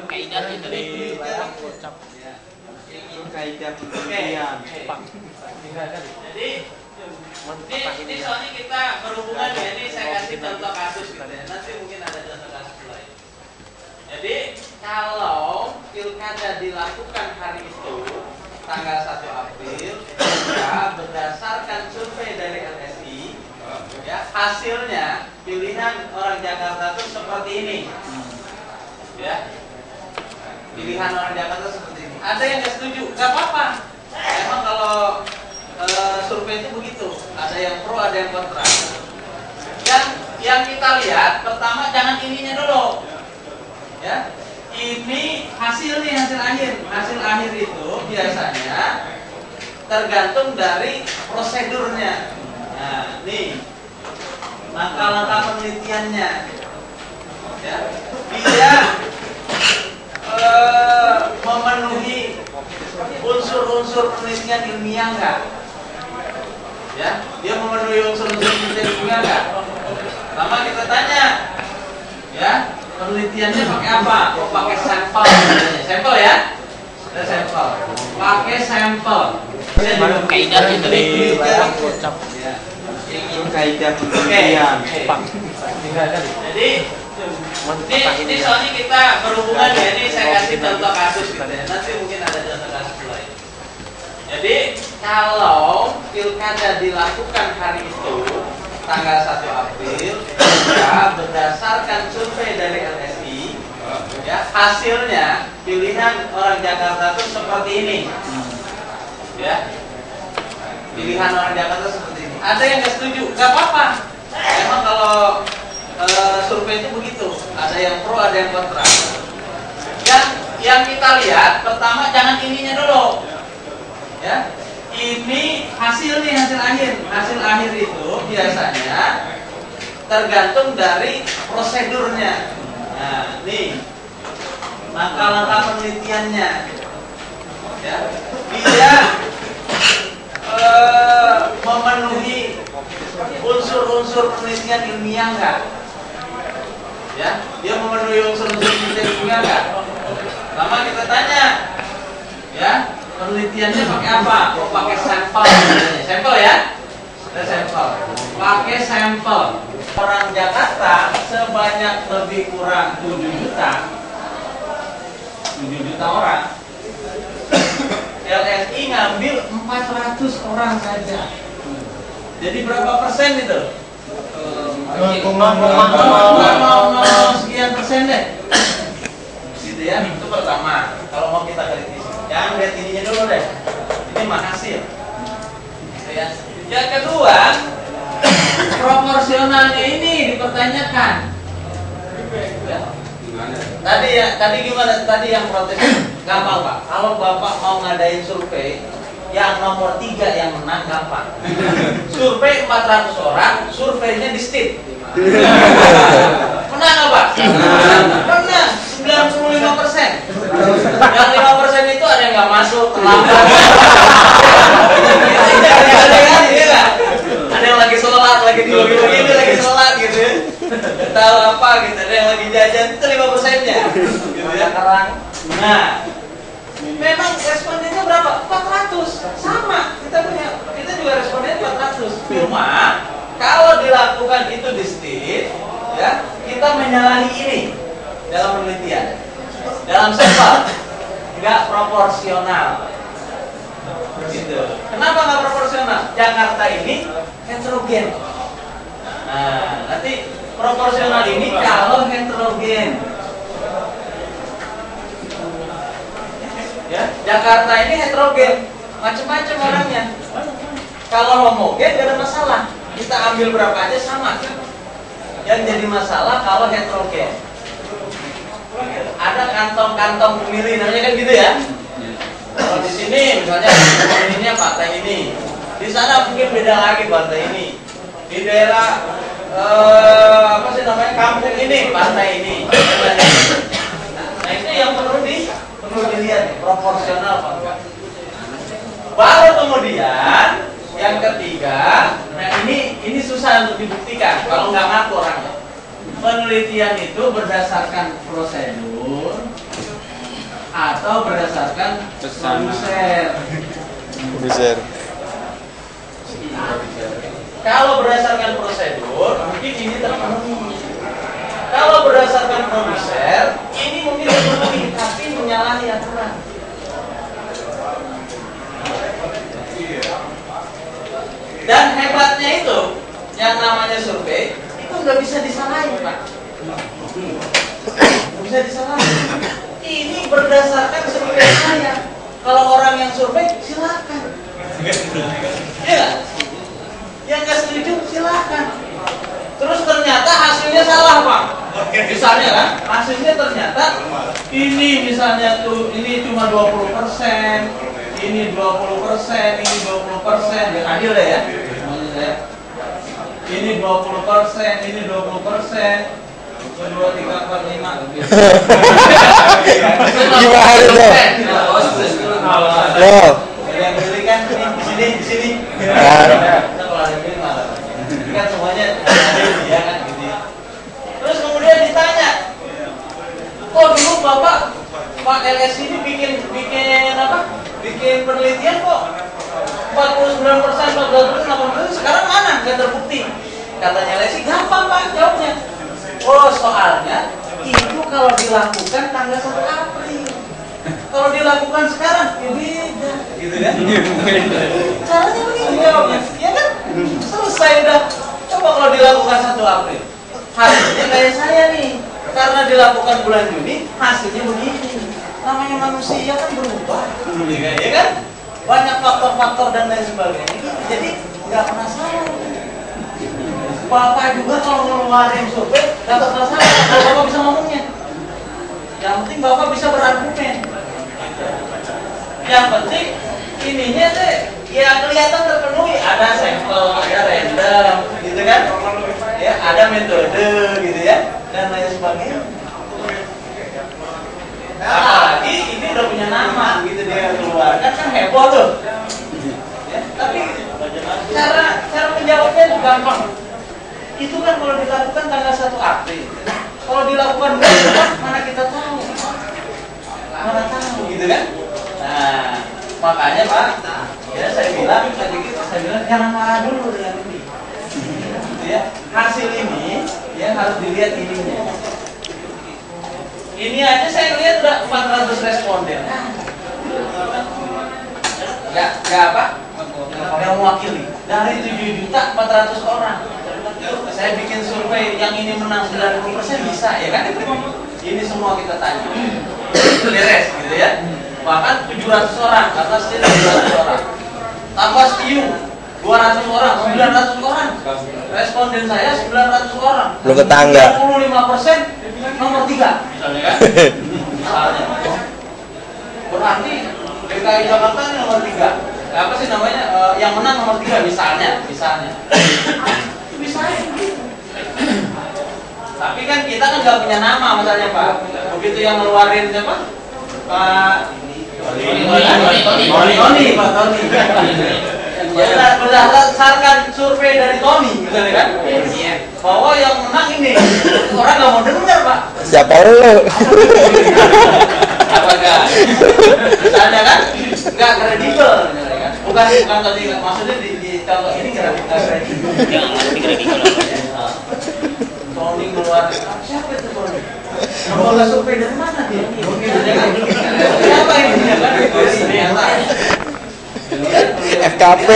kaidah itu dari kocap. Kaidah penelitian. Jadi ini soalnya kita berhubungan ya, ini saya kasih contoh kasus gitu ya. Nanti mungkin ada contoh kasus lain. Jadi kalau pilkada dilakukan hari itu tanggal 1 April ya, berdasarkan survei dari LSI ya, hasilnya pilihan orang Jakarta itu seperti ini ya, pilihan orang Jakarta seperti ini. Ada yang nggak setuju, nggak apa-apa, emang kalau survei itu begitu, ada yang pro ada yang kontra. Yang kita lihat pertama jangan ininya dulu ya, ini hasil akhir itu biasanya tergantung dari prosedurnya. Nah, nih langkah-langkah penelitiannya ya, dia memenuhi unsur-unsur penelitian ilmiah nggak? Ya, dia memenuhi unsur-unsur penelitian ilmiah nggak? Lama kita tanya ya, penelitiannya pakai apa? Oh, pakai sampel. Sampel ya? Ada sampel. Pakai sampel. Kaidah itu dari kocap. Kaidah penelitian. Jadi ini soalnya kita berhubungan ya, ini saya kasih contoh kasus gitu ya. Nanti mungkin ada contoh kasus lain. Jadi kalau pilkada dilakukan hari itu tanggal 1 April ya, berdasarkan survei dari LSI ya, hasilnya pilihan orang Jakarta itu seperti ini ya, pilihan orang Jakarta seperti ini. Ada yang nggak setuju, nggak apa-apa, emang kalau survei itu begitu, ada yang pro ada yang kontra. Yang kita lihat pertama jangan ininya dulu ya, ini hasil akhir itu biasanya tergantung dari prosedurnya. Nah, nih langkah-langkah penelitiannya ya, dia memenuhi unsur-unsur penelitian ilmiah nggak? Ya, dia memenuhi unsur-unsur penelitian ilmiah nggak? Lama kita tanya ya, penelitiannya pakai apa? Oh, pakai sampel. Sampel ya? Ada sampel. Pakai sampel. Orang Jakarta sebanyak lebih kurang 7 juta orang. LSI ngambil 400 orang saja. Jadi berapa persen itu? 0,0 sekian persen deh. Gitu ya, itu pertama. Kalau mau kita kritisi, jangan lihat ininya dulu deh. Ini mah hasil. Ya. Yang kedua, proporsionalnya ini dipertanyakan. Ya. Tadi gimana? Tadi yang protes gampang Pak. Kalau Bapak mau ngadain survei, yang nomor 3 yang menang gampang. Survei 400 orang, surveinya di state. Menang nggak Pak? Menang 95%. Yang 5% itu ada yang nggak masuk, terlambat. Ada yang lagi sholat, lagi dibagi-bagi, ini lagi sholat gitu ya. Tahu apa gitu, ada yang lagi jajan, itu 5%-nya. Gitu ya. Nah, memang respondennya berapa? 400. Sama, kita juga respondennya 400. Cuma kalau dilakukan itu di state, ya, kita menyalahi ini dalam penelitian. Dalam sampel nggak proporsional. Gitu. Kenapa nggak proporsional? Jakarta ini heterogen. Nah, nanti proporsional ini kalau heterogen. Ya, Jakarta ini heterogen, macam-macam orangnya. Kalau homogen gak ada masalah, kita ambil berapa aja sama. Yang jadi masalah kalau heterogen, ada kantong-kantong pemilih, namanya kan gitu ya. Kalau di sini misalnya pemilihnya partai ini, di sana mungkin beda lagi partai ini. Di daerah apa sih namanya, kampung ini partai ini. Nah, itu yang perlu dilihat proporsional Pak. Baru kemudian yang ketiga, nah ini susah untuk dibuktikan kalau nggak ngaku orangnya. Penelitian itu berdasarkan prosedur atau berdasarkan produser. Produser. Kalau berdasarkan prosedur, mungkin ini terpenuhi. Kalau berdasarkan produser, ini mungkin terpenuhi, tapi menyalahi aturan. Dan hebatnya itu, yang namanya survei, itu nggak bisa disalahin, Pak. Nggak bisa disalahin. Ini berdasarkan survei saya. Kalau orang yang survei, silakan. Iya. Yang nggak setuju, silakan. Terus ternyata hasilnya salah, Pak. Misalnya kan, hasilnya ternyata ini misalnya tuh ini cuma 20%, ini 20%, ini 20%, ya adil deh ya. Ini 20%, ini 20%, 2, 3, 4, 5. Gimana tuh? Loh. Yang pilih kan di sini. Kalau ada pilih malah. Kan semuanya adil ya kan gitu. Terus kemudian ditanya, kok dulu Bapak Pak LS ini bikin apa? Bikin penelitian kok 49%, 14%, 80%, sekarang mana? Nggak terbukti. Katanya Lesi, gampang Pak jawabnya. Oh soalnya itu kalau dilakukan tanggal 1 April. Kalau dilakukan sekarang, ya beda. Gitu kan? Caranya begini jawabnya, ya kan? Selesai udah. Coba kalau dilakukan 1 April, hasilnya kayak saya nih. Karena dilakukan bulan Juni, hasilnya begini. Namanya manusia kan berubah, ya kan? Banyak faktor-faktor dan lain sebagainya. Jadi nggak pernah salah. Bapak juga kalau ngeluarin survei nggak pernah salah. Kalau Bapak bisa ngomongnya, yang penting Bapak bisa berargumen. Yang penting ininya deh, ya kelihatan terpenuhi. Ada sampel, ada random, gitu kan? Ya, ada metode, gitu ya, dan lain sebagainya. Apalagi ini udah punya nama, gitu dia keluarkan kan heboh tuh. Ya, tapi cara menjawabnya itu gampang. Itu kan kalau dilakukan tanggal 1 April. Kalau dilakukan bulan depan, mana kita tahu? Mana tahu, gitu kan? Nah, makanya Pak, ya saya bilang jangan marah dulu dengan ini. Gitu ya. Hasil ini ya harus dilihat ininya. Ini aja saya lihat udah 400 responden. Enggak apa? Yang mewakili dari 7.400.000 orang. Saya bikin survei yang ini menang 90% bisa ya kan? Ini semua kita tanya. Beres gitu ya. Bahkan 700 orang, atas 700 orang. Tambah STIU 200 orang, 900 orang. Responden saya 900 orang. Belum tetangga. 25% nomor 3 misalnya kan? Misalnya. Berarti DKI Jakarta ini nomor 3. Apa sih namanya? Yang menang nomor 3 misalnya. Bisa gitu. Tapi kan kita kan nggak punya nama masalahnya Pak. Begitu yang ngeluarin siapa? Pak Tony. Berdasarkan survei dari Tony, misalnya kan? Bahwa yang menang ini orang nggak mau dengar Pak. Siapa lu? Apakah? Misalnya kan? Nggak kredibel, misalnya kan? Bukan tadi maksudnya di contoh ini nggak kredibel. Jangan ngerti kredibel. Tony keluar, siapa itu Tony? Lembaga survei dari mana dia? Siapa ini? FKP.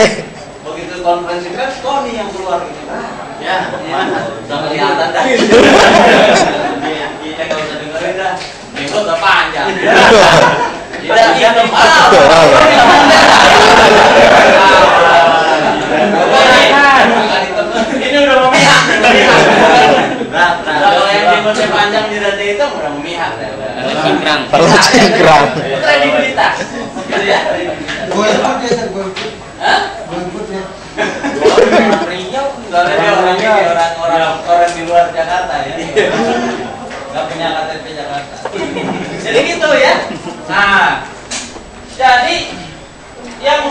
Begitu konferensi pers, Tony yang keluar gitu. Ya, udah kelihatan dah. Kita nggak usah dengerin dah. Minggu udah panjang. Tidak diam. Ini udah memihak. Kalau yang minggunya panjang tidak dihitung udah memihak. Cingkrang. Terlalu cingkrang. Kredibilitas. Gitu ya. Golput ya, golput. Hah? Golput ya. Riau nggak ada orang di luar Jakarta ya. Nggak punya KTP Jakarta. Jadi gitu ya. Nah, jadi yang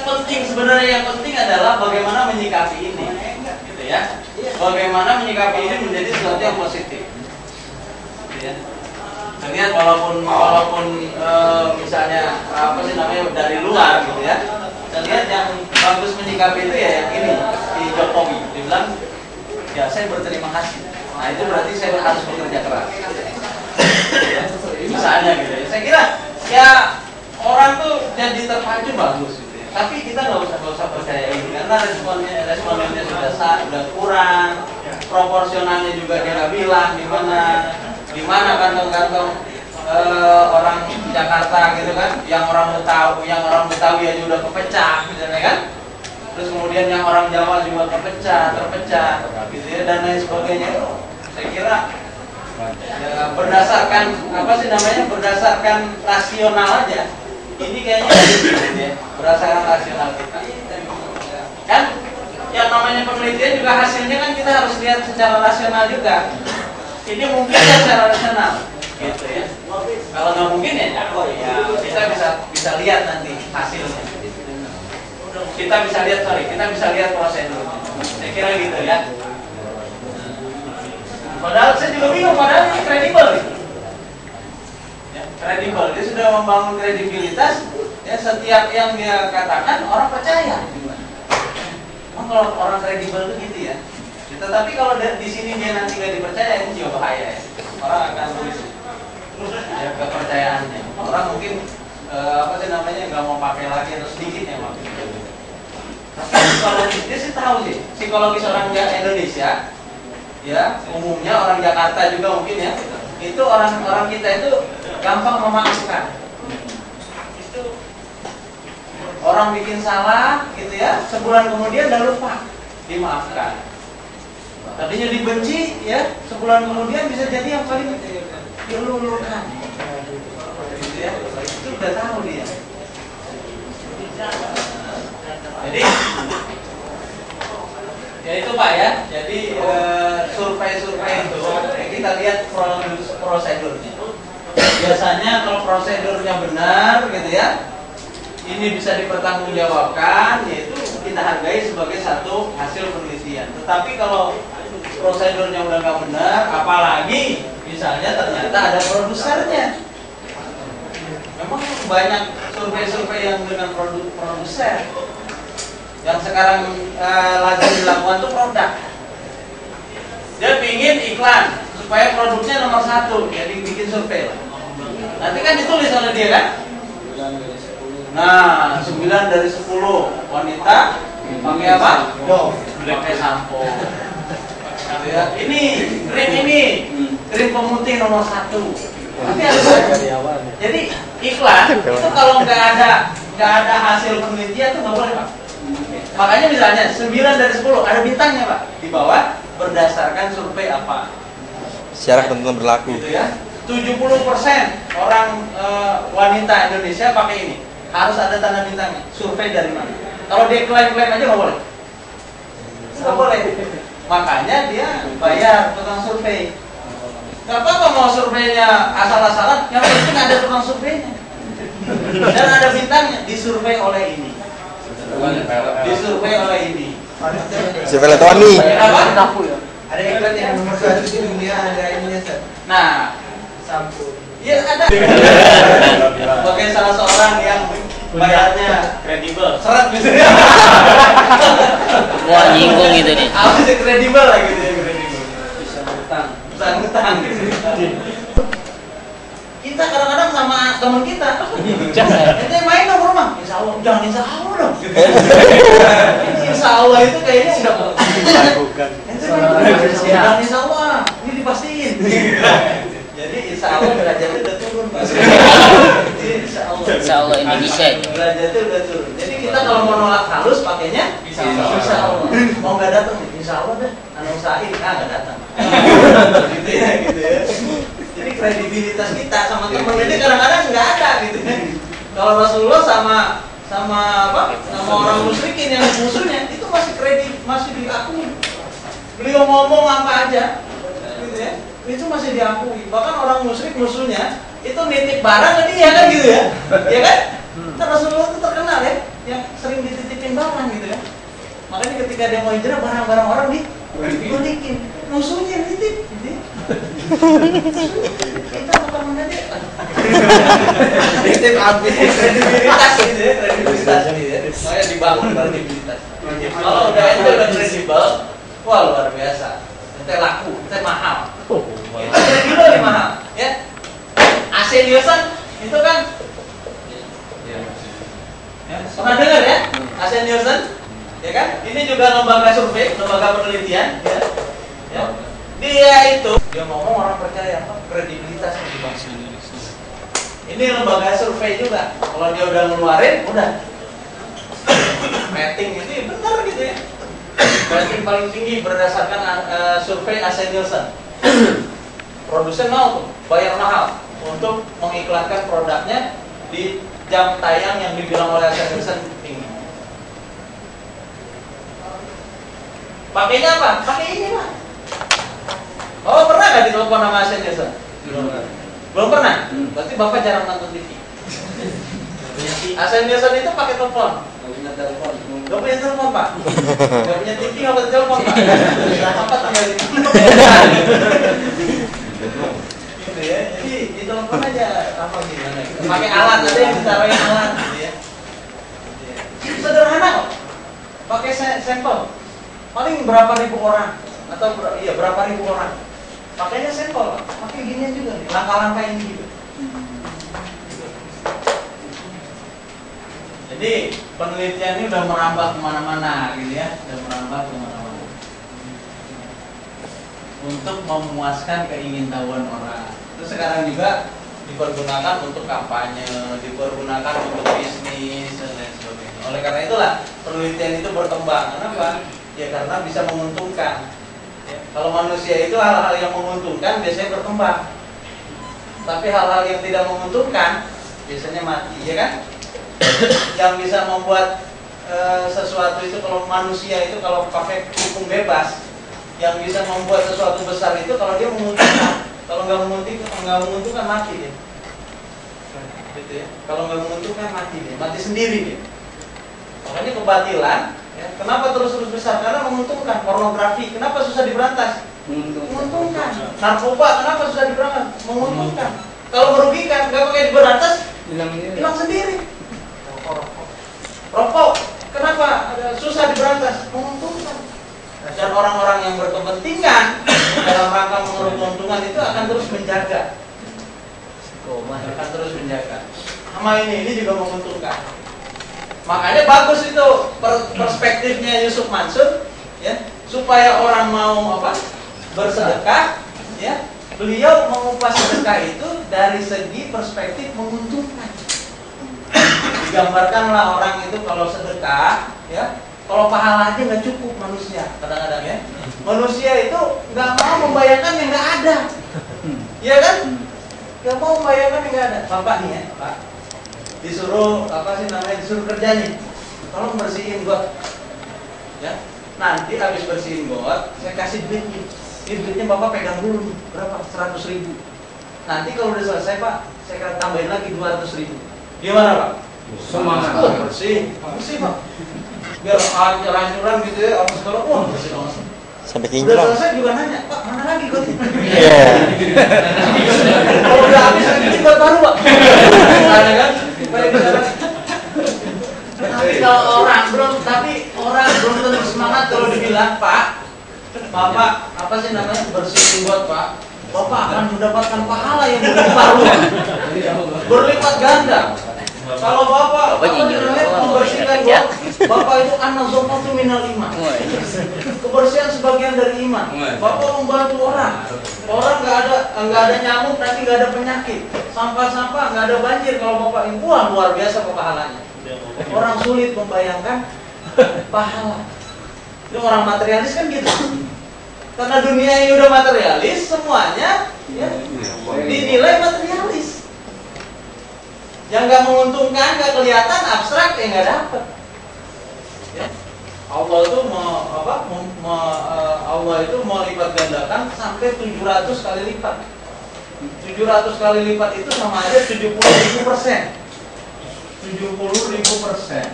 penting sebenarnya yang penting adalah bagaimana menyikapi ini, gitu ya. Bagaimana menyikapi ini menjadi sesuatu yang positif. Gitu ya. Lihat walaupun misalnya apa sih namanya dari luar gitu ya. Saya lihat yang bagus menyikapi itu ya yang ini di Jokowi. Dia bilang ya saya berterima kasih. Nah itu berarti saya harus bekerja keras. Ya, misalnya gitu ya. Saya kira ya orang tuh jadi terpacu bagus gitu ya. Tapi kita nggak usah percaya ini karena respondennya sudah kurang, proporsionalnya juga dia nggak bilang di mana kantong-kantong orang Jakarta gitu kan, yang orang Betawi aja udah kepecah misalnya kan. Terus kemudian yang orang Jawa juga terpecah gitu ya, dan lain sebagainya. Saya kira ya, berdasarkan apa sih namanya, berdasarkan rasional aja ini kayaknya ya, berdasarkan rasional kita kan, yang namanya penelitian juga hasilnya kan kita harus lihat secara rasional juga. Ini mungkin secara rasional gitu ya. Kalau nggak mungkin ya kita bisa lihat nanti hasilnya. Kita bisa lihat prosedurnya. Saya kira gitu ya. Padahal saya juga bingung, padahal ini kredibel. Ya, kredibel. Dia sudah membangun kredibilitas. Ya, setiap yang dia katakan orang percaya. Kalau orang kredibel itu gitu ya. Tetapi kalau di sini dia nanti nggak dipercaya, ini juga bahaya ya. Orang akan tulis ya, kepercayaannya. Orang mungkin apa sih namanya nggak mau pakai lagi atau sedikit ya makin. Tapi psikologis dia sih tahu sih, psikologis orang Indonesia, ya umumnya orang Jakarta juga mungkin ya, itu orang kita itu gampang memaafkan. Itu orang bikin salah gitu ya, sebulan kemudian udah lupa, dimaafkan. Tadinya dibenci ya, sebulan kemudian bisa jadi yang paling dielulukan. Gitu ya, itu udah tahu dia. Jadi ya itu Pak ya. Jadi survei itu kita lihat prosedurnya. Biasanya kalau prosedurnya benar gitu ya, ini bisa dipertanggungjawabkan, yaitu kita hargai sebagai satu hasil penelitian. Tetapi kalau prosedurnya udah nggak benar, apalagi misalnya ternyata ada produsernya. Memang banyak survei-survei yang dengan produser. Yang sekarang lazim dilakukan itu produk. Dia pingin iklan supaya produknya nomor 1, jadi bikin survei lah. Nanti kan ditulis oleh dia kan? Nah, 9 dari 10 wanita pakai apa? Pakai sampo. Ya, ini krim pemutih nomor 1. Tapi jadi iklan itu kalau nggak ada hasil penelitian itu nggak boleh Pak. Makanya misalnya 9 dari 10 ada bintangnya Pak di bawah, berdasarkan survei apa? Secara ketentuan berlaku. Gitu ya. 70% orang wanita Indonesia pakai ini. Harus ada tanda bintangnya. Survei dari mana? Kalau dia klaim-klaim aja nggak boleh. Nggak boleh. Makanya dia bayar tukang survei. Gak apa-apa mau surveinya asal-asalan, yang penting ada tukang surveinya. Dan ada bintangnya, disurvei oleh ini. Disurvei oleh ini. Survei Tony. Apa? Ada iklan yang nomor 1 di dunia, ada ininya Sir. Nah, Sampo. ya ada. Sebagai salah seorang yang bayarnya kredibel, seret gitu ya. Wah, nyinggung gitu nih. Apa sih kredibel lah gitu ya, kredibel. Bisa ngutang gitu. Kita kadang-kadang sama teman kita, kita main dong ke rumah, insya Allah, jangan insya Allah dong. Insya Allah itu kayaknya sudah bukan. Jangan insya Allah, ini dipastiin. Jadi insya Allah derajatnya udah turun. Insya Allah Indonesia. Derajatnya udah turun. Jadi kita kalau mau nolak halus pakainya insya Allah. Mau nggak datang, insya Allah deh. Anu usahain, nggak datang. Gitu ya. Jadi kredibilitas kita sama teman ini kadang-kadang nggak ada gitu ya. Kalau Rasulullah sama orang musyrikin yang musuhnya itu masih diakui. Beliau ngomong apa aja, gitu ya, itu masih diakui. Bahkan orang musyrik musuhnya itu nitip barang ke dia kan gitu ya, ya kan? Rasulullah itu terkenal ya, yang sering dititipin barang gitu ya. Makanya ketika dia mau hijrah barang-barang orang dibalikin, musuhnya nitip, gitu ya. Kita bukan menjadi Aktif habis. Kredibilitas gitu ya, kredibilitas gitu ya. Makanya dibangun kredibilitas. Kalau udah ente udah kredibel, wah luar biasa. Ente laku, ente mahal. Itu kredibel ya mahal, ya. AC Nielsen itu kan, ya, pernah dengar ya? AC Nielsen, ya kan? Ini juga lembaga survei, lembaga penelitian, ya. Ya. Dia itu, dia ngomong orang percaya, kredibilitas yang dibangun. Ini lembaga survei juga. Kalau dia udah ngeluarin, udah. Rating itu benar gitu ya. Rating paling tinggi berdasarkan survei AC Nielsen. Produsen mau tuh bayar mahal untuk mengiklankan produknya di jam tayang yang dibilang oleh AC Nielsen tinggi. Pakainya apa? Pakai ini Pak. Oh pernah nggak ditelepon sama AC Nielsen? Belum pernah? Berarti Bapak jarang nonton TV. AC Nielsen itu pakai telepon. Gak punya telepon Pak. Gak punya TV, gak punya telepon Pak. Apa tinggal di gitu ya. Jadi di telepon aja apa gimana? Pakai alat ada yang ditaruhin alat gitu ya. Sederhana kok. Pakai sampel. Paling berapa ribu orang atau berapa ribu orang. Pakainya sampel, pakai ginian juga nih, langkah-langkah ini gitu. Jadi penelitian ini udah merambah kemana-mana gitu ya, udah merambah kemana-mana. Untuk memuaskan keingintahuan orang. Itu sekarang juga dipergunakan untuk kampanye, dipergunakan untuk bisnis dan lain sebagainya. Oleh karena itulah penelitian itu berkembang. Kenapa? Ya karena bisa menguntungkan. Ya, kalau manusia itu hal-hal yang menguntungkan biasanya berkembang, tapi hal-hal yang tidak menguntungkan biasanya mati, ya kan? Yang bisa membuat sesuatu itu kalau manusia itu kalau pakai hukum bebas, yang bisa membuat sesuatu besar itu kalau dia menguntungkan, kalau nggak menguntungkan mati dia. Gitu ya. Kalau nggak menguntungkan mati dia, mati sendiri dia. Makanya kebatilan. Ya, kenapa terus besar? Karena menguntungkan. Pornografi, kenapa susah diberantas? Menguntungkan. Narkoba, kenapa susah diberantas? Menguntungkan. Kalau merugikan, nggak pakai diberantas, hilang sendiri. Rokok, kenapa susah diberantas? Menguntungkan. Dan orang-orang yang berkepentingan dalam rangka mengeruk keuntungan itu akan terus menjaga. Akan terus menjaga. Sama ini juga menguntungkan. Makanya bagus itu perspektifnya Yusuf Mansur, ya, supaya orang mau bersedekah, ya, beliau mengupas sedekah itu dari segi perspektif menguntungkan. Digambarkanlah orang itu kalau sedekah, ya, kalau pahala aja nggak cukup manusia, kadang-kadang ya, manusia itu nggak mau membayangkan yang nggak ada, ya kan, nggak mau membayangkan yang nggak ada. Bapak nih ya, Pak. Disuruh disuruh kerja nih, tolong bersihin got, ya. Nanti habis bersihin got, saya kasih duit nih. Ini duitnya Bapak pegang dulu nih, berapa? 100.000. Nanti kalau udah selesai Pak, saya akan tambahin lagi 200.000. Gimana Pak? Semangat. Bersih Pak. Biar hancur-hancuran gitu ya, apa segala. Wah bersih langsung. Sampai Udah kinclong. selesai juga nanya, Pak mana lagi got? Iya. Kalau udah habis lagi got baru Pak. Ada kan? Tapi orang belum tentu semangat kalau dibilang Pak, Bapak apa sih namanya bersihin got Pak, Bapak akan mendapatkan pahala yang berlipat ganda. Kalau Bapak membersihkan got, Bapak itu an-nazafatu minal iman. Kebersihan sebagian dari iman. Bapak membantu orang nggak ada nyamuk, nanti nggak ada penyakit, sampah-sampah nggak ada banjir. Kalau Bapak ini luar biasa pahalanya. Orang sulit membayangkan pahala. Itu orang materialis kan gitu. Karena dunia ini udah materialis, semuanya ya, dinilai materialis. Yang nggak menguntungkan, nggak kelihatan, abstrak, ya nggak dapat. Ya. Allah itu Allah itu melipat gandakan sampai 700 kali lipat. 700 kali lipat itu sama aja 70.000%. 70.000%.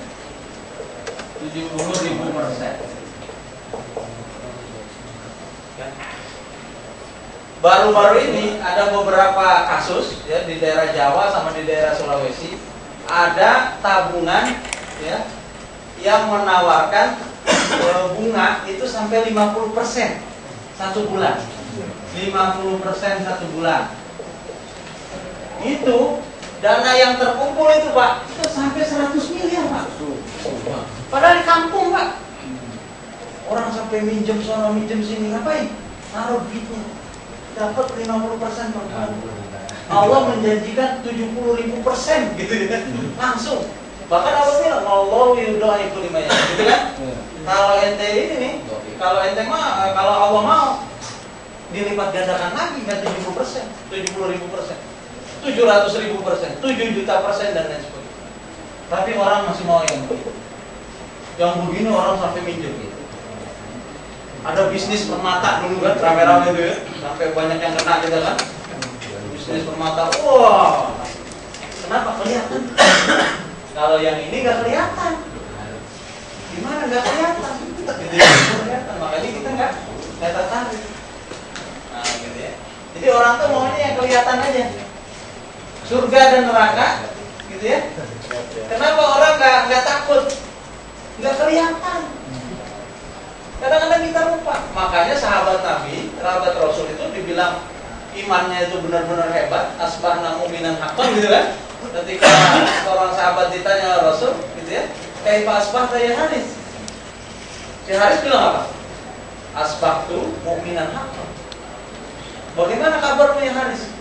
70.000%. baru-baru ini ada beberapa kasus ya di daerah Jawa sama di daerah Sulawesi, ada tabungan ya yang menawarkan bunga itu sampai 50% satu bulan. 50% satu bulan. Itu dana yang terkumpul itu Pak, itu sampai 100 miliar Pak. Padahal di kampung Pak. Orang sampai minjem sono minjem sini, ngapain? Taruh duitnya. Dapat 50% per bulan. Allah menjanjikan 70.000% gitu ya. Langsung. Bahkan Allah bilang Allah yudhaifu liman yasha, gitu kan? Kalau ente ini nih, kalau ente mah kalau Allah mau dilipat gandakan lagi kan 70%, 70.000%. 700.000%, 7 juta persen dan lain sebagainya. Tapi orang masih mau yang begini orang sampai minjem gitu. Ada bisnis permata dulu kan, rame-rame itu ya, sampai banyak yang kena gitu kan. Bisnis permata, wah, kenapa kelihatan? Kalau yang ini nggak kelihatan, gimana nggak kelihatan? Gitu ya, kelihatan. Makanya kita nggak tertarik. Nah, gitu ya. Jadi orang tuh maunya yang kelihatan aja. Surga dan neraka, gitu ya. Kenapa orang nggak takut? Nggak kelihatan. Kadang-kadang kita lupa. Makanya sahabat Nabi, sahabat Rasul itu dibilang imannya itu benar-benar hebat, asbahna mu'minan haqqan gitu kan. Ketika seorang sahabat ditanya Rasul, gitu ya, kaifa asbahta ya Haris? Si Haris bilang apa? Asbahtu mu'minan haqqan. Bagaimana kabarmu ya Haris?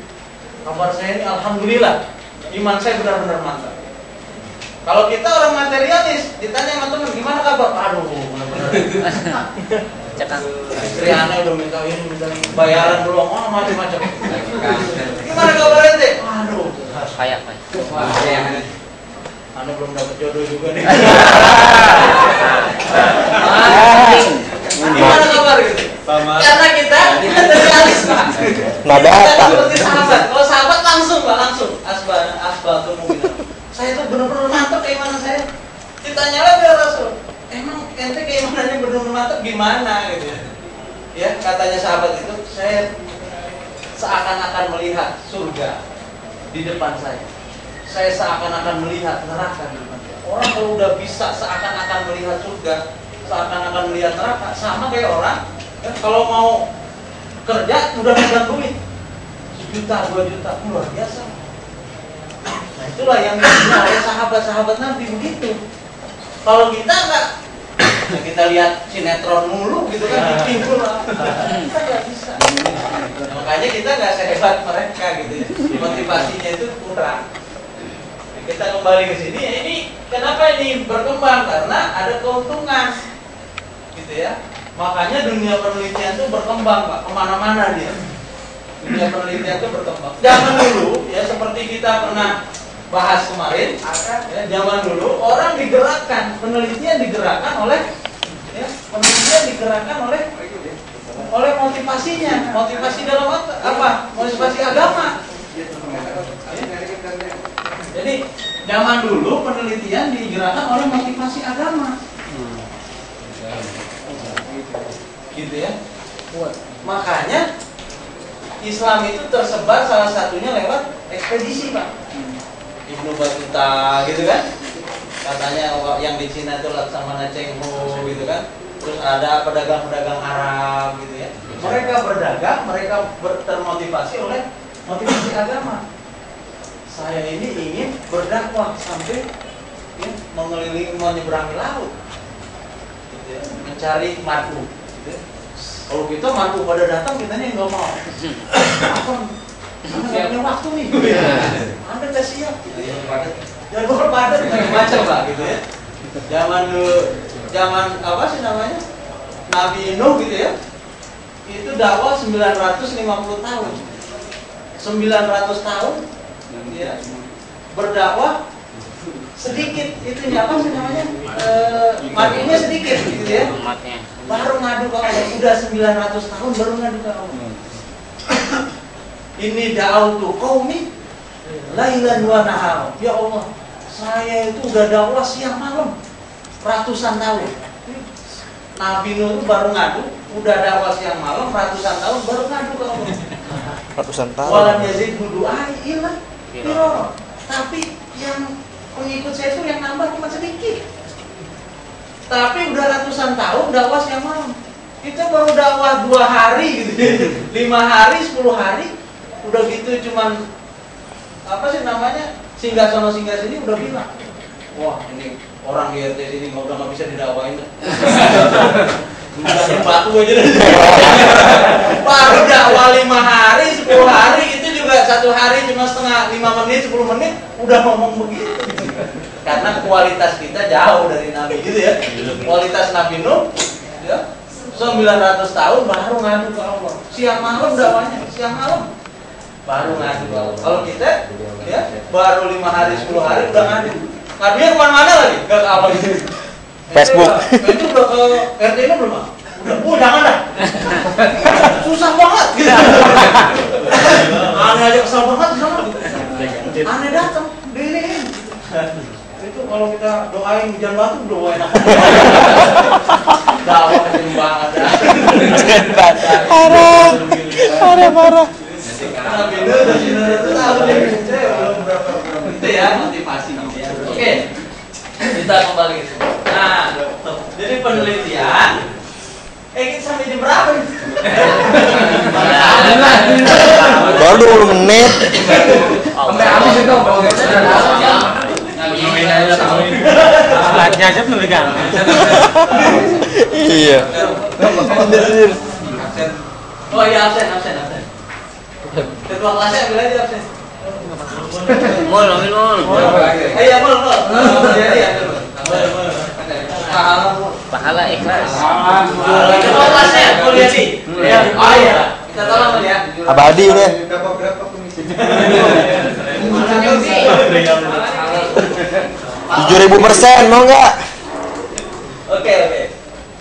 Kabar saya ini alhamdulillah, iman saya benar-benar mantap. Kalau kita orang materialis, ditanya sama teman gimana kabar? Aduh, benar-benar. Istri aneh udah minta ini, minta bayaran belum, macam-macam. Gimana kabar ente? Aduh, Kayak. aneh belum dapat jodoh juga nih. Gimana kabar gitu? Karena kita materialis Pak. Nada Kita apa? seperti sahabat. Kalau sahabat langsung Pak, langsung asbatu mu'minan. Saya tuh benar-benar mantap keimanan saya. Ditanya lagi ya Rasul, emang ente keimanannya benar-benar mantap gimana gitu ya? Ya katanya sahabat itu, saya seakan-akan melihat surga di depan saya. Saya seakan-akan melihat neraka di depan saya. Orang kalau udah bisa seakan-akan melihat surga, seakan-akan melihat neraka, sama kayak orang ya, kalau mau kerja udah megang duit 1 juta, 2 juta, luar biasa. Nah itulah yang dibilang oleh sahabat-sahabat Nabi begitu. Kalau kita enggak, nah kita lihat sinetron mulu gitu kan, ditimbul lah. Kita nggak bisa. Makanya kita nggak sehebat mereka gitu ya. Motivasinya itu kurang. Kita kembali ke sini. Ini kenapa ini berkembang? Karena ada keuntungan, gitu ya. Makanya dunia penelitian itu berkembang Pak, kemana-mana dia. Dunia penelitian itu berkembang. Zaman dulu ya seperti kita pernah bahas kemarin, ya, zaman dulu orang digerakkan, penelitian digerakkan oleh motivasinya, motivasi dalam apa? Motivasi agama. Jadi zaman dulu penelitian digerakkan oleh motivasi agama. Gitu ya. Makanya Islam itu tersebar salah satunya lewat ekspedisi Pak. Ibnu Battuta gitu kan. Katanya yang di Cina itu Laksamana Cheng Ho gitu kan. Terus ada pedagang-pedagang Arab gitu ya. Mereka berdagang, mereka termotivasi oleh motivasi agama. Saya ini ingin berdakwah sampai ya, mengelilingi, menyeberangi laut. Gitu ya. Mencari madu. Kalau kita mampu pada datang, kitanya nggak mau. Apa? Anda nggak punya waktu nih. Anda nggak siap. Jangan padat macam-macam lah gitu ya. Zaman apa sih namanya? Nabi Nuh gitu ya. Itu dakwah 950 tahun. 900 tahun ya. Berdakwah sedikit itu apa sih namanya? Matinya sedikit gitu ya. Baru ngadu ke Allah, udah 900 tahun baru ngadu ke Allah. Ini da'autu qaumi lailan wa nahar. Ya Allah, saya itu udah dakwah siang malam ratusan tahun. Nabi Nuh itu baru ngadu, udah dakwah siang malam ratusan tahun baru ngadu ke Allah. Ratusan tahun. Walam yazid hudu'ai ilah firara. Tapi yang pengikut saya itu yang nambah cuma sedikit. Tapi udah ratusan tahun dakwah siang malam. Kita baru dakwah 2 hari gitu ya. 5 hari, 10 hari. Udah gitu cuman apa sih namanya? Singgah sono singgah sini udah bilang. Wah, ini orang di RT sini udah nggak bisa didakwain. Udah batu aja deh. Baru dakwah 5 hari, 10 hari itu juga 1 hari cuma setengah 5 menit, 10 menit udah ngomong begitu. Karena kualitas kita jauh dari Nabi gitu ya. Kualitas Nabi Nuh ya 900 tahun baru ngadu ke Allah. Siang malam dakwahnya, siang malam baru ngadu ke Allah. Kalau kita ya baru 5 hari, 10 hari udah ngadu. Ngadunya kemana-mana lagi? Gak ke Allah gitu. Facebook. Itu udah ke RT nya belum? Udah, jangan dah. Susah banget gitu. Aneh aja kesal banget di sana. Aneh datang, diiniin. Itu kalau kita doain hujan batu udah enak. Dakwah kecil banget. Parah. Itu ya motivasi gitu ya. Oke, kita kembali ke sini. Nah, jadi penelitian. Kita sampai jam berapa nih? Baru 20 menit. Sampai habis itu. Slide-nya aja belum pegang. Iya. Oh iya, absen. Ketua kelasnya ambil aja absen. Ambil mul. Iya, mul. Jadi ambil. Pahala ikhlas. Ketua kelasnya kuliah di. Oh iya, kita tolong ya. Abadi udah. Berapa komisi? 7.000% mau nggak? Oke.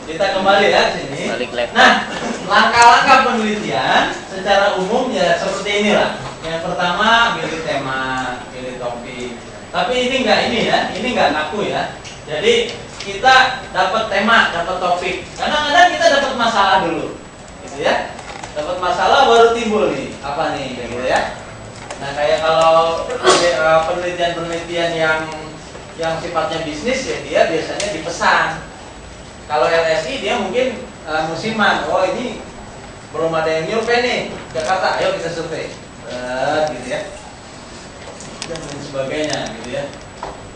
Kita kembali ya ke sini. Balik lab. Nah, langkah-langkah penelitian secara umum ya seperti inilah. Yang pertama, pilih tema, pilih topik. Tapi ini nggak kaku ya. Jadi kita dapat tema, dapat topik. Kadang-kadang kita dapat masalah dulu, gitu ya. Dapat masalah baru timbul nih, apa nih, gitu ya. Nah, kayak kalau penelitian-penelitian yang sifatnya bisnis ya dia biasanya dipesan. Kalau LSI dia mungkin musiman. Oh ini belum ada yang nyurvei nih Jakarta, ayo kita survei, gitu ya. Dan lain sebagainya, gitu ya.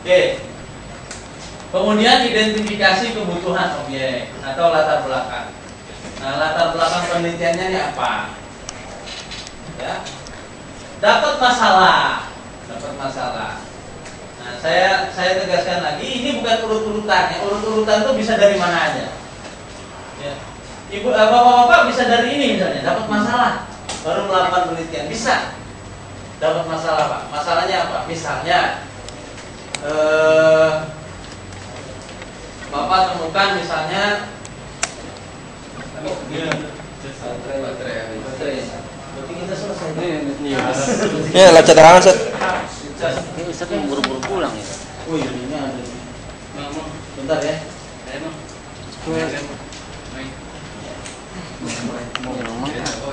Oke. Kemudian identifikasi kebutuhan objek atau latar belakang. Nah, latar belakang penelitiannya ini apa? Ya. Dapat masalah. Nah, saya tegaskan lagi, ini bukan urut-urutan. Ya. Urut-urutan itu bisa dari mana aja. Ya. Ibu, bapak-bapak bisa dari ini misalnya, dapat masalah, baru melakukan penelitian, bisa. Dapat masalah, Pak. Masalahnya apa? Misalnya, bapak temukan misalnya, baterai. Berarti kita selesai. Ya, lihat cadangan set. Ini Ustaz yang buru-buru pulang ya. Oh iya, ini ada. Bentar ya.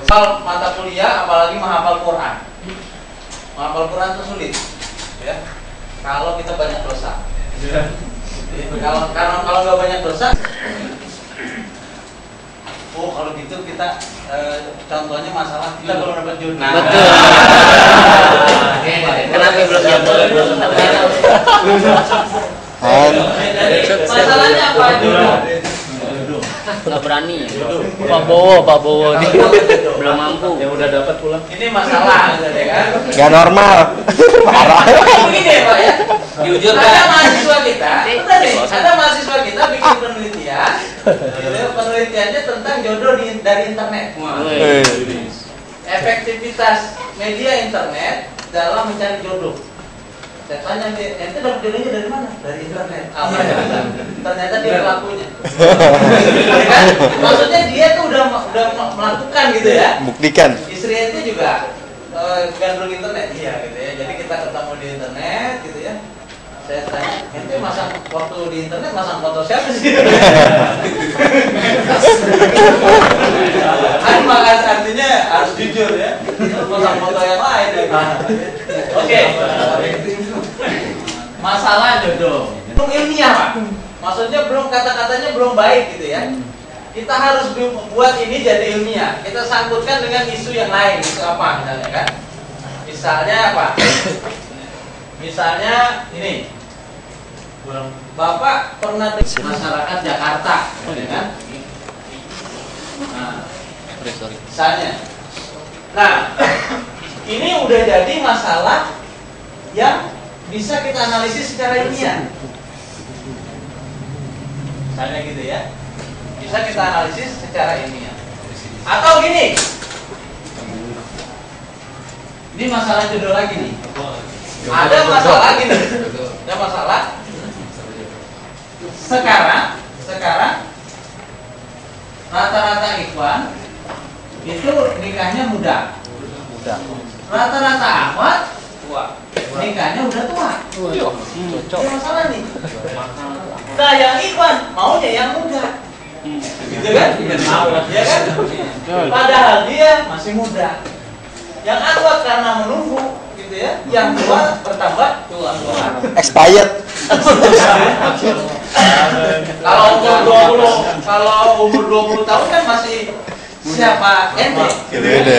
Hal mata kuliah, apalagi menghafal Quran. Menghafal Quran itu sulit, ya. Kalau kita banyak dosa. Kalau nggak banyak dosa, oh kalau gitu kita contohnya masalah kita belum dapat jodoh. Betul. Kenapa belum jodoh? Masalahnya apa jodoh? Nggak berani. Pak Bowo nih Belum mampu. yang udah dapat pulang. Ini masalah, gitu ya kan? Gak normal. Parah. Begini ya Pak ya. Jujur Ada kan? mahasiswa kita, ada mahasiswa kita bikin penelitian, penelitiannya tentang jodoh dari internet. Efektivitas media internet dalam mencari jodoh. Saya tanya dia, ente dapat jodohnya dari mana? Dari internet. Apa ya? Ternyata dia pelakunya. Kan? Maksudnya dia tuh udah melakukan gitu ya. Buktikan. Istri ente juga gandrung internet, iya gitu ya. Jadi kita ketemu di internet gitu ya. Saya tanya, ente masang waktu di internet masang foto siapa sih? Kan artinya harus jujur ya. Foto foto yang lain. Oke. Masalah jodoh. Belum ilmiah, Pak. Maksudnya belum kata-katanya belum baik gitu ya. Kita harus buat ini jadi ilmiah. Kita sangkutkan dengan isu yang lain. Isu apa misalnya kan? Misalnya apa? Misalnya ini. Bapak pernah dengar masyarakat Jakarta, ya kan? Nah, misalnya. Nah, ini udah jadi masalah yang bisa kita analisis secara ilmiah. Misalnya gitu ya. Bisa kita analisis secara ilmiah. Atau gini. Ini masalah jodoh lagi nih. Ada masalah gini. Ada masalah. Sekarang rata-rata ikhwan itu nikahnya muda. Rata-rata akhwat nikahnya udah tua. Cocok. Ini masalah nih. Nah, yang ikhwan maunya yang muda. Gitu kan? Ya kan? Padahal dia masih muda. Yang akhwat karena menunggu gitu ya. Yang tua bertambah tua. Expired. Kalau umur 20 tahun kan masih siapa ente? 25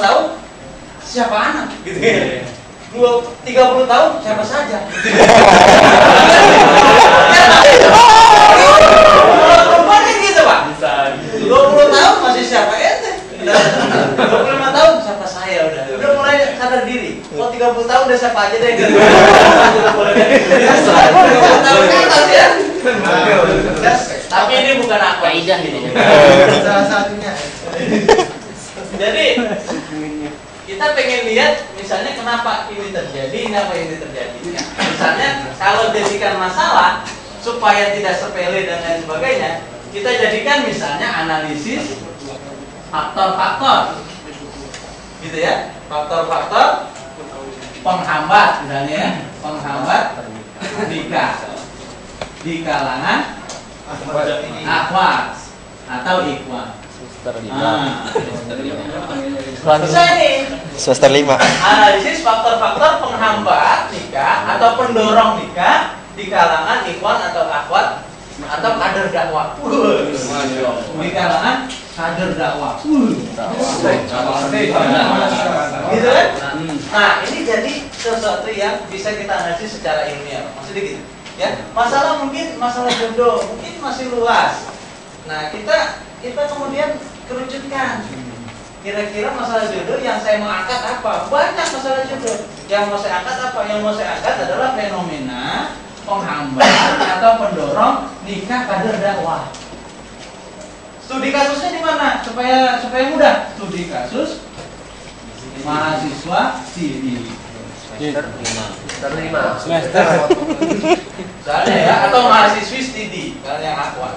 tahun siapa anak? Gitu ya. 30 tahun siapa saja? Kalau perempuan kan gitu, Pak. 20 tahun masih siapa ente? 25 tahun siapa saya udah. Udah mulai sadar diri. Kalau 30 tahun udah siapa aja deh gitu. 30 tahun kan tadi ya. Tapi ini bukan aku. Kaidah ini. Salah satunya. Jadi kita pengen lihat misalnya kenapa ini terjadi, kenapa ini terjadi. Misalnya kalau jadikan masalah supaya tidak sepele dan lain sebagainya, kita jadikan misalnya analisis faktor-faktor, gitu ya, faktor-faktor penghambat misalnya ya, penghambat nikah di kalangan akhwat atau ikhwan. Bisa ini Semester 5. analisis faktor-faktor penghambat nikah atau pendorong nikah di kalangan ikhwan atau akhwat atau kader dakwah. Di kalangan kader dakwah. Gitu kan? Nah, ini jadi sesuatu yang bisa kita analisis secara ilmiah. Maksudnya gitu. Ya, masalah mungkin masalah jodoh mungkin masih luas. Nah, kita kemudian kerucutkan. Kira-kira masalah jodoh yang saya mau angkat apa? Banyak masalah jodoh. Yang mau saya angkat apa? Yang mau saya angkat adalah fenomena penghambat atau pendorong nikah kader dakwah. Studi kasusnya di mana? Supaya mudah. Studi kasus mahasiswa studi. Semester. Soalnya ya, atau mahasiswi studi, kalau yang akhwat.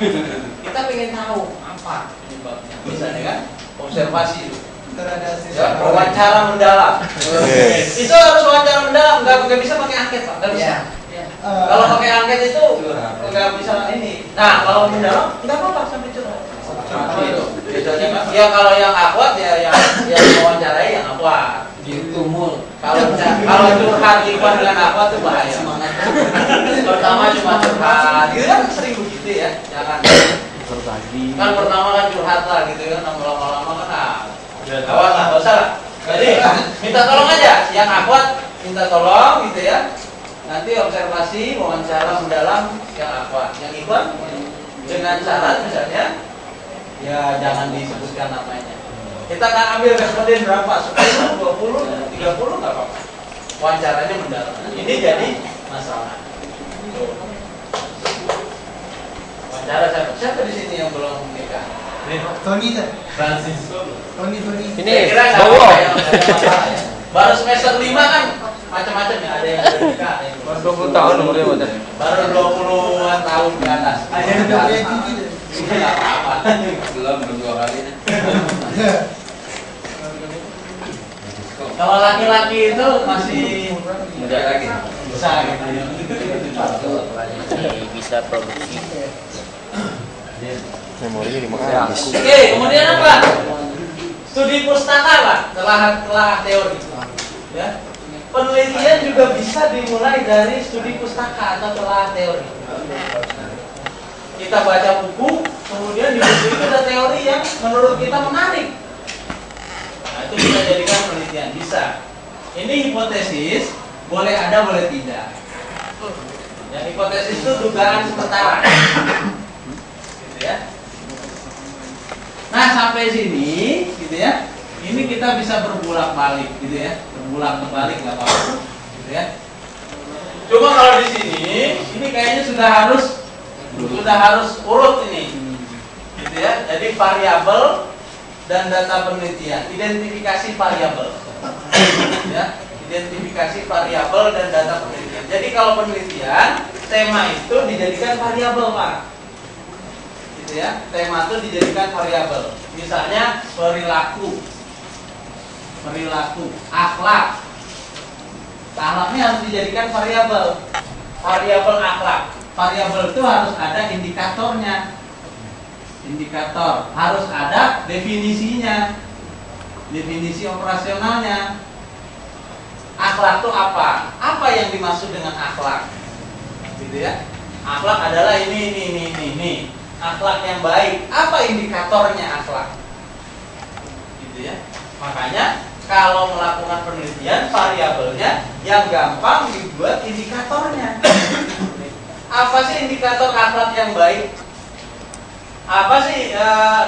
Kita pengen tahu apa penyebabnya. Misalnya kan, observasi. Ya, wawancara mendalam. Itu harus wawancara mendalam, nggak bisa pakai angket, Pak. Nggak bisa. Kalau pakai angket itu nggak bisa ini. Nah, kalau mendalam nggak apa-apa sampai curhat. Ya kalau yang akhwat ya yang mewawancarai yang akhwat. Gitu mul. Kalau curhat ikhwan dengan akhwat itu bahaya. Pertama cuma curhat, gitu kan sering begitu ya. Jangan berbagi. Kan pertama kan curhat lah gitu kan, lama-lama kan akhwat lah, nggak usah lah. Jadi minta tolong aja, yang akhwat minta tolong gitu ya. Nanti observasi, wawancara mendalam yang akhwat, yang ikhwan dengan syarat misalnya ya jangan disebutkan namanya. Kita akan ambil responden berapa? 10, 20, 30 nggak apa-apa. Wawancaranya mendalam. Ini jadi masalah. Wawancara siapa di sini yang belum nikah? Tony tuh. Francisco. Tony. Ini Kira nggak Bowo. apa-apa ya, nggak ada masalah ya. Baru semester 5 kan macam-macam ya, ada yang udah nikah, ada yang belum. 20 tahun umurnya Pak. Baru 20-an tahun ke atas. Ada yang udah punya cucu deh. Ini nggak apa-apa. Belum 2 kali. Kalau laki-laki itu masih Muda lagi. bisa gitu ya. Bisa produksi. Memorinya di mana? Oke, kemudian apa? Studi pustaka lah, telah teori. Ya. Penelitian juga bisa dimulai dari studi pustaka atau telah teori. Kita baca buku, kemudian di buku itu ada teori yang menurut kita menarik. Nah, itu bisa jadikan penelitian, bisa. Ini hipotesis, boleh ada, boleh tidak. Ya, hipotesis itu dugaan sementara. Gitu ya. Nah, sampai sini, gitu ya. Ini kita bisa berbulak-balik, gitu ya. Berbulak-balik nggak apa-apa, gitu ya. Cuma kalau di sini, ini kayaknya sudah harus urut ini, gitu ya. Jadi variabel dan data penelitian, identifikasi variabel, ya. Identifikasi variabel dan data penelitian. Jadi kalau penelitian, tema itu dijadikan variabel, Pak. Gitu ya. Tema itu dijadikan variabel. Misalnya perilaku, akhlak. Akhlaknya harus dijadikan variabel. Variabel akhlak. Variabel itu harus ada indikatornya. Indikator harus ada definisinya. Definisi operasionalnya. Akhlak itu apa? Apa yang dimaksud dengan akhlak? Gitu ya. Akhlak adalah ini. Akhlak yang baik. Apa indikatornya akhlak? Gitu ya. Makanya kalau melakukan penelitian, variabelnya yang gampang dibuat indikatornya. Apa sih indikator akhlak yang baik? Apa sih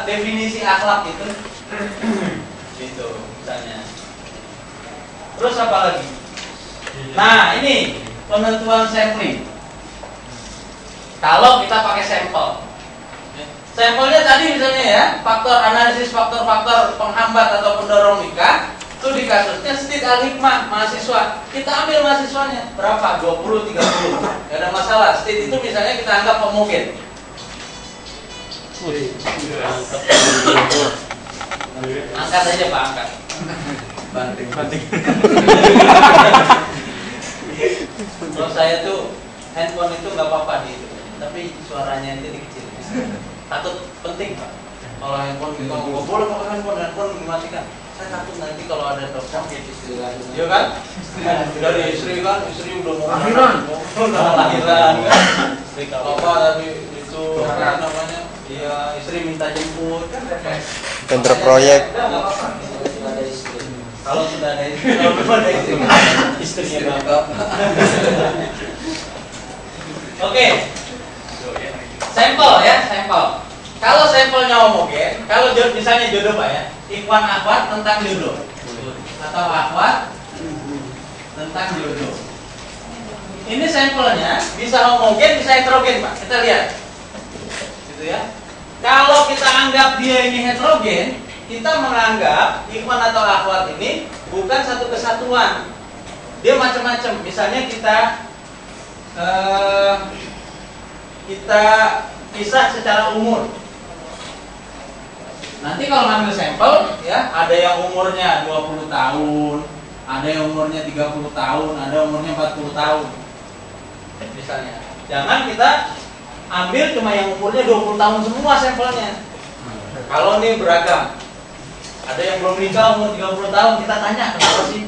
definisi akhlak itu? Gitu, misalnya. Terus apa lagi? Nah, ini penentuan sampling. Kalau kita pakai sampel. Sampelnya tadi misalnya ya, faktor analisis, faktor-faktor penghambat atau pendorong nikah. Itu di kasusnya Stid Al-Hikmah, mahasiswa. Kita ambil mahasiswanya, berapa? 20, 30. Gak ada masalah. Stid itu misalnya kita anggap homogen. Angkat aja Pak, angkat. Banting. Kalau saya tuh handphone itu nggak apa-apa di itu, tapi suaranya itu dikecil. Takut penting Pak. Kalau handphone kita nggak boleh pakai handphone dimatikan. Saya takut nanti kalau ada telepon iya kan? Dari istri kan, istri udah mau lahiran kan? Apa tadi itu apa namanya? Iya, istri minta jemput kan? Tender proyek. Kalau sudah ada istri, kalau belum ada istri, istrinya bapak. Oke, sampel ya, sampel. Kalau sampelnya homogen, kalau misalnya jodoh Pak ya, ikhwan akhwat tentang jodoh, atau akhwat tentang jodoh. Ini sampelnya bisa homogen, bisa heterogen Pak. Kita lihat, gitu ya. Kalau kita anggap dia ini heterogen, kita menganggap ikhwan atau akhwat ini bukan satu kesatuan. Dia macam-macam. Misalnya kita pisah secara umur. Nanti kalau ngambil sampel ya, ada yang umurnya 20 tahun, ada yang umurnya 30 tahun, ada umurnya 40 tahun. Misalnya. Jangan kita ambil cuma yang umurnya 20 tahun semua sampelnya. Kalau ini beragam. Ada yang belum nikah umur 30 tahun, kita tanya kenapa sih?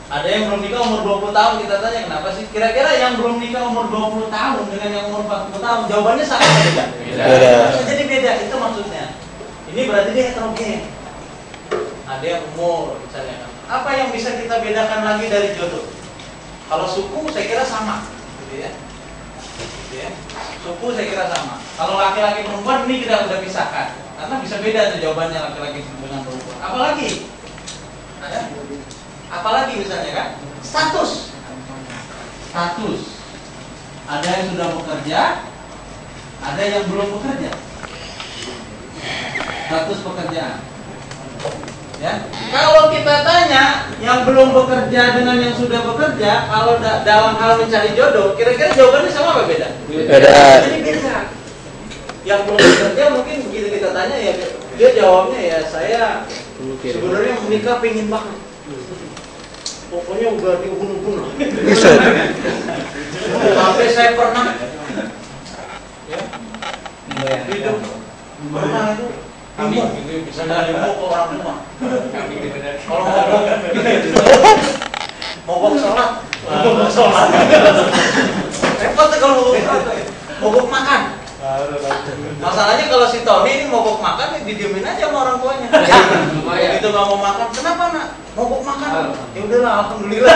Ada yang belum nikah umur 20 tahun, kita tanya kenapa sih? Kira-kira yang belum nikah umur 20 tahun dengan yang umur 40 tahun, jawabannya sama atau beda? Beda. Jadi beda, itu maksudnya. Ini berarti dia heterogen. Ada yang umur misalnya. Apa yang bisa kita bedakan lagi dari jodoh? Kalau suku saya kira sama, gitu ya. Gitu ya. Suku saya kira sama. Kalau laki-laki perempuan ini kita udah pisahkan. Karena bisa beda tuh jawabannya laki-laki dengan perempuan. Apalagi? Ada? Apalagi misalnya kan? Status. Ada yang sudah bekerja, ada yang belum bekerja. Status pekerjaan. Ya. Kalau kita tanya yang belum bekerja dengan yang sudah bekerja, kalau dalam hal mencari jodoh, kira-kira jawabannya sama apa beda? Beda. Jadi beda. Yang belum bekerja mungkin begitu kita tanya ya dia jawabnya ya saya sebenarnya menikah pengen banget. Pokoknya udah diubun-ubun lah. Sampai saya pernah ya hidup pernah itu Kami bisa nyemuk ke orang tua. Kalau mogok sholat, mogok sholat. Repot kalau mogok makan. Masalahnya kalau si Tony ini mogok makan, didiemin aja sama orang tuanya. Begitu nggak mau makan, kenapa nak? Mogok makan. Ya udahlah, alhamdulillah.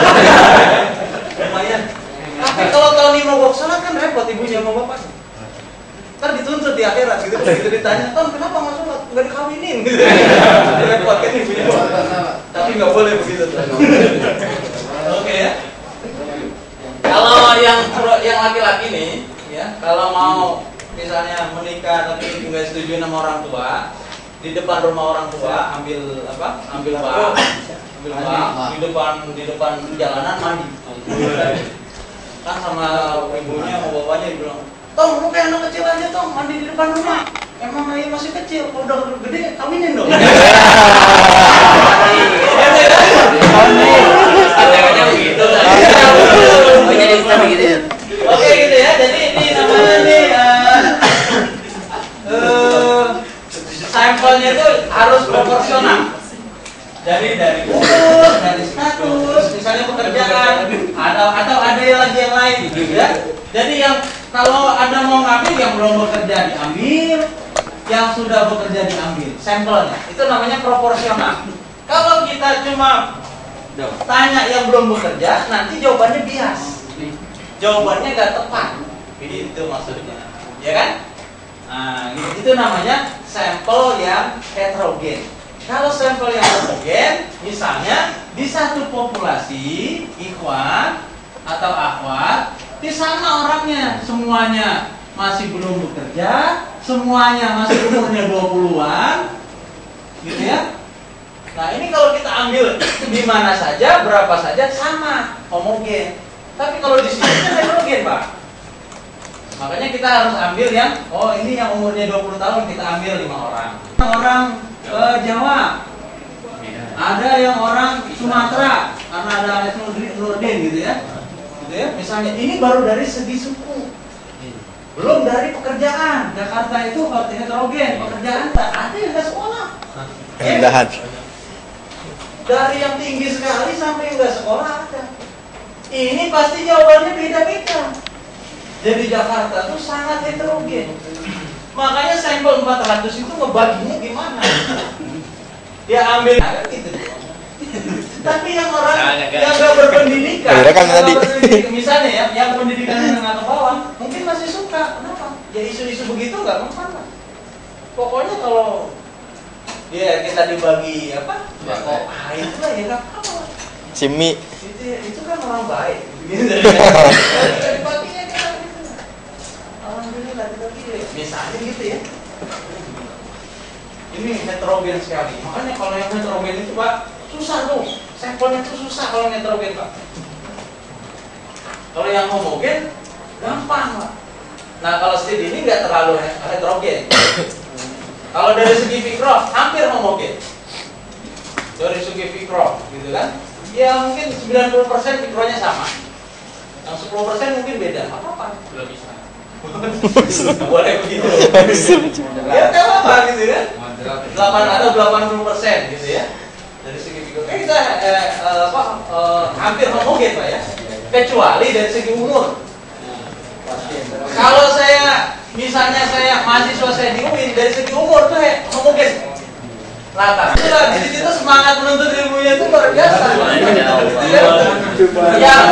Lumayan. Tapi kalau Tony mogok sholat kan repot ibunya sama bapaknya. Ntar dituntut di akhirat gitu, begitu ditanya, Ton kenapa nggak sholat? Nggak dikawinin gitu. Repot kan ibunya. Tapi nggak boleh begitu. Oke ya. Kalau yang laki-laki nih, ya kalau mau misalnya menikah tapi nggak setuju sama orang tua, di depan rumah orang tua ambil bak di depan jalanan mandi. Kan sama ibunya sama bapaknya bilang, Tong, lu kayak anak kecil aja Tong, mandi di depan rumah. Emang ayah masih kecil, kalau udah gede kawinin dong. Katanya begitu. Oke gitu ya, jadi ini namanya nih sampelnya itu harus proporsional. Jadi dari umur, dari status, misalnya pekerjaan, atau ada lagi yang lain gitu ya. Jadi yang kalau ada mau ngambil yang belum bekerja diambil, yang sudah bekerja diambil sampelnya. Itu namanya proporsional. Kalau kita cuma tanya yang belum bekerja, nanti jawabannya bias. Jawabannya gak tepat. Itu maksudnya, ya kan? Nah, itu namanya sampel yang heterogen. Kalau sampel yang homogen, misalnya di satu populasi ikhwan atau akhwat, di sana orangnya semuanya masih belum bekerja, semuanya masih umurnya 20-an, gitu ya. Nah ini kalau kita ambil di mana saja, berapa saja sama, homogen. Tapi kalau di sini kan heterogen, Pak. Makanya kita harus ambil yang, oh ini yang umurnya 20 tahun kita ambil 5 orang. Orang Jawa, ada yang orang Sumatera, karena ada Alex Nurdin gitu ya. Misalnya ini baru dari segi suku, belum dari pekerjaan. Jakarta itu heterogen, pekerjaan tak ada yang nggak sekolah. Pindahan. Dari yang tinggi sekali sampai yang nggak sekolah ada. Ini pasti jawabannya beda-beda. Jadi Jakarta tuh sangat heterogen. Makanya sampel 400 itu ngebaginya gimana? Dia ambil gitu. Tapi yang orang yang nggak berpendidikan, misalnya ya, yang pendidikannya menengah ke bawah, mungkin masih suka. Kenapa? Ya isu-isu begitu nggak mempan. Pokoknya kalau ya kita dibagi apa? Itulah ya nggak apa. Cimi. Itu kan orang baik. Dibaginya kan gitu. Alhamdulillah dibagi. Misalnya gitu ya. Ini heterogen sekali. Makanya kalau yang heterogen itu Pak susah tuh. Sampelnya itu susah kalau yang heterogen Pak. Kalau yang homogen gampang Pak. Nah kalau studi ini nggak terlalu heterogen. Kalau dari segi fikroh hampir homogen. Dari segi fikroh gitu kan? Ya mungkin 90% fikrohnya sama. Yang 10% mungkin beda. Apa-apa? Belum bisa. Boleh begitu. Ya nggak apa-apa gitu ya. 8 atau 80% gitu ya. Dari segi fikroh kita hampir homogen Pak ya. Kecuali dari segi umur. Kalau saya misalnya mahasiswa saya di UIN dari segi umur tuh homogen. Rata. Itulah di situ semangat menuntut ilmunya itu luar biasa. Yang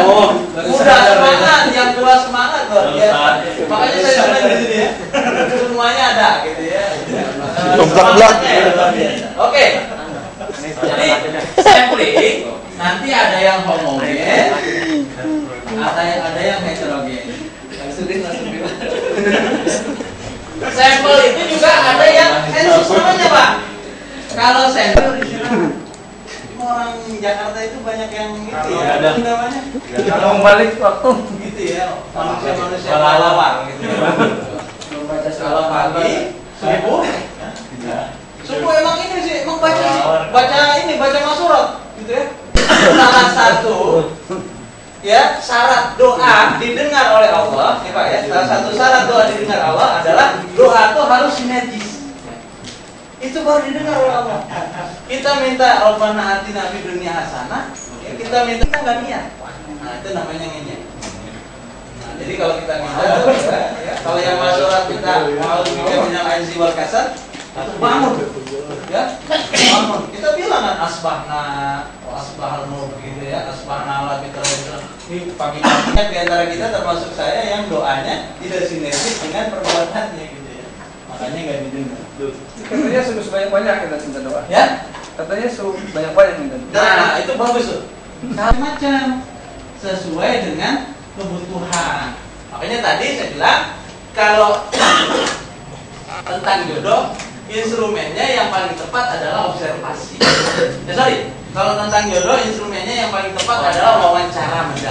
muda semangat, yang tua semangat luar biasa. Makanya saya senang di sini ya. Semuanya ada gitu ya. Oke. Jadi sampling nanti ada yang homogen, ada yang heterogen. Sampel itu juga ada yang sensus namanya Pak. Kalau sampel orang Jakarta itu banyak yang gitu ya. Ada namanya. Kalau balik waktu Gitu ya. Manusia pahlawan gitu. Kalau pagi subuh, subuh emang ini sih emang baca masurat gitu ya. Salah satu ya syarat doa didengar oleh Allah ya Pak ya. Salah satu syarat doa didengar Allah adalah doa itu harus sinergis. Itu baru didengar oleh Allah. Kita minta Rabbana atina fid dunya hasanah, kita minta kita nggak niat. Nah, itu namanya ngenyek. Nah, jadi kalau kita minta, kalau yang masyarakat kita mau bikin minyak air wal kasar, itu bangun, ya, bangun. Kita bilang kan asbahna, asbahal nur gitu ya, asbahna ala fitra. Ini pagi-paginya di antara kita termasuk saya yang doanya tidak sinergis dengan perbuatannya gitu ya. Makanya nggak didengar. Katanya sudah sebanyak-banyak kita minta doa. Ya? Katanya sudah banyak-banyak minta doa. Nah, itu bagus tuh. Macam sesuai dengan kebutuhan. Makanya tadi saya bilang kalau tentang jodoh, instrumennya yang paling tepat adalah observasi. Sorry, kalau tentang jodoh, instrumennya yang paling tepat adalah wawancara mendalam.